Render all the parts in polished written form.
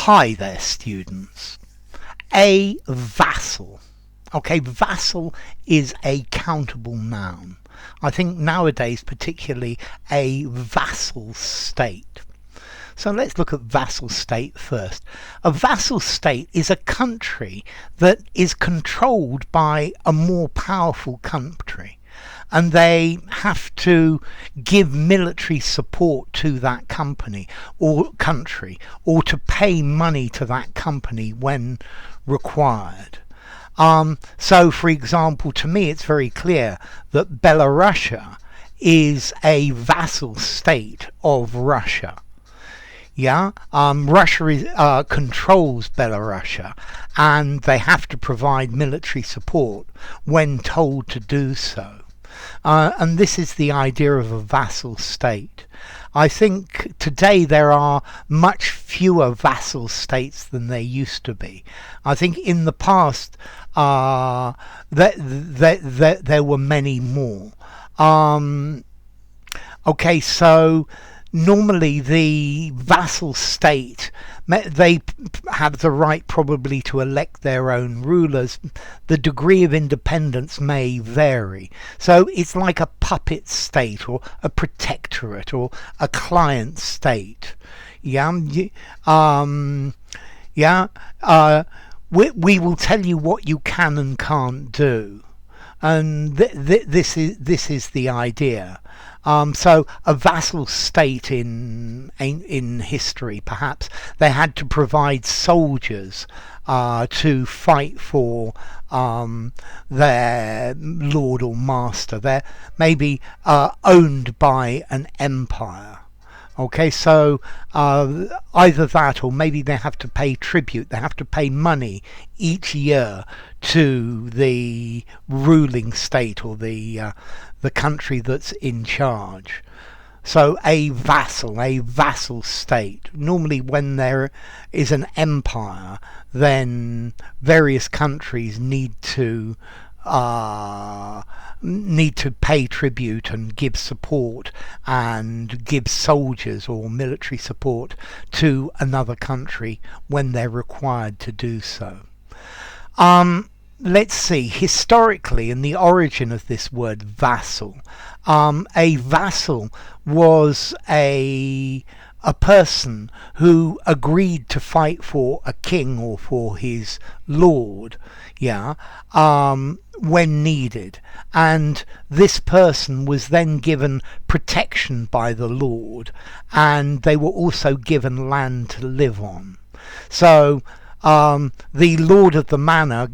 Hi there, students. A vassal. Okay, vassal is a countable noun. I think nowadays particularly a vassal state. So let's look at vassal state first. A vassal state is a country that is controlled by a more powerful country, and they have to give military support to that company or country, or to pay money to that company when required. So for example, to me it's very clear that Belarusia is a vassal state of Russia. Russia controls Belarusia, and they have to provide military support when told to do so. And this is the idea of a vassal state. I think today there are much fewer vassal states than there used to be. I think in the past there were many more. Okay, so normally the vassal state, they have the right probably to elect their own rulers. The degree of independence may vary. So it's like a puppet state or a protectorate or a client state. We will tell you what you can and can't do. And this is the idea. So a vassal state in history, perhaps they had to provide soldiers to fight for their lord or master. They're maybe owned by an empire. Okay, so either that, or maybe they have to pay tribute. They have to pay money each year to the ruling state or the country that's in charge. So a vassal state. Normally when there is an empire, then various countries need to pay tribute and give support and give soldiers or military support to another country when they're required to do so. Let's see, historically, in the origin of this word vassal, a vassal was a person who agreed to fight for a king or for his lord, when needed, and this person was then given protection by the lord, and they were also given land to live on. So the lord of the manor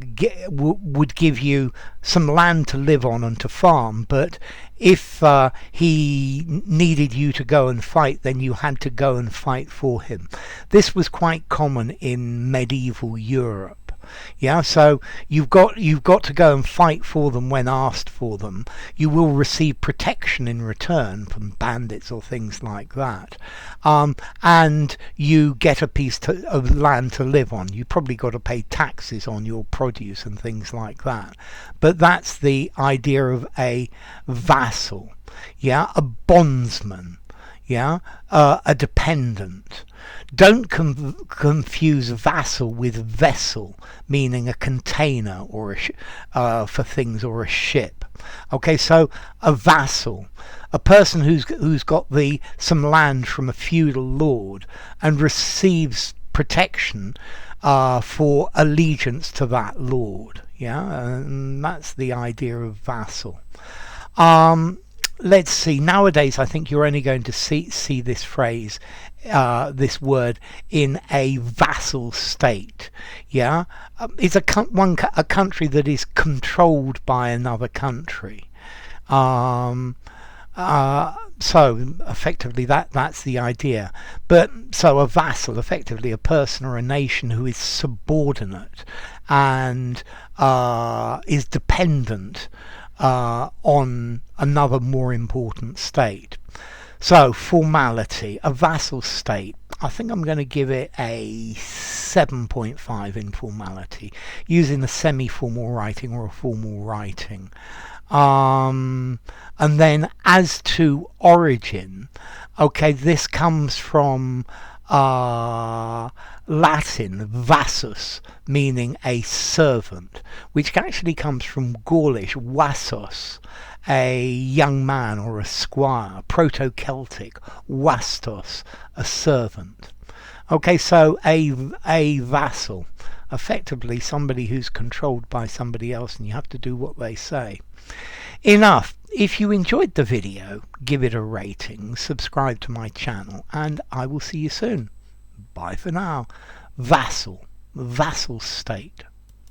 would give you some land to live on and to farm, but if he needed you to go and fight, then you had to go and fight for him. This was quite common in medieval Europe. So you've got to go and fight for them when asked for them. You will receive protection in return from bandits or things like that, and you get a piece of land to live on. You probably got to pay taxes on your produce and things like that. But that's the idea of a vassal, a bondsman, a dependent. Don't confuse vassal with vessel, meaning a container or for things, or a ship. Okay, so a vassal, a person who's got some land from a feudal lord and receives protection for allegiance to that lord. And that's the idea of vassal. Let's see, nowadays I think you're only going to see this phrase, this word, in a vassal state. It's a country that is controlled by another country. So effectively that's the idea. But so a vassal, effectively a person or a nation who is subordinate and is dependent on another more important state. So formality, a vassal state, I think I'm going to give it a 7.5 in formality, using a semi-formal writing or a formal writing. And then as to origin, okay, this comes from Latin vassus, meaning a servant, which actually comes from Gaulish vassos, a young man or a squire, Proto-Celtic vastos, a servant. Okay, so a vassal, effectively somebody who's controlled by somebody else and you have to do what they say. Enough. If you enjoyed the video, give it a rating, subscribe to my channel, and I will see you soon. Bye for now. Vassal, vassal state.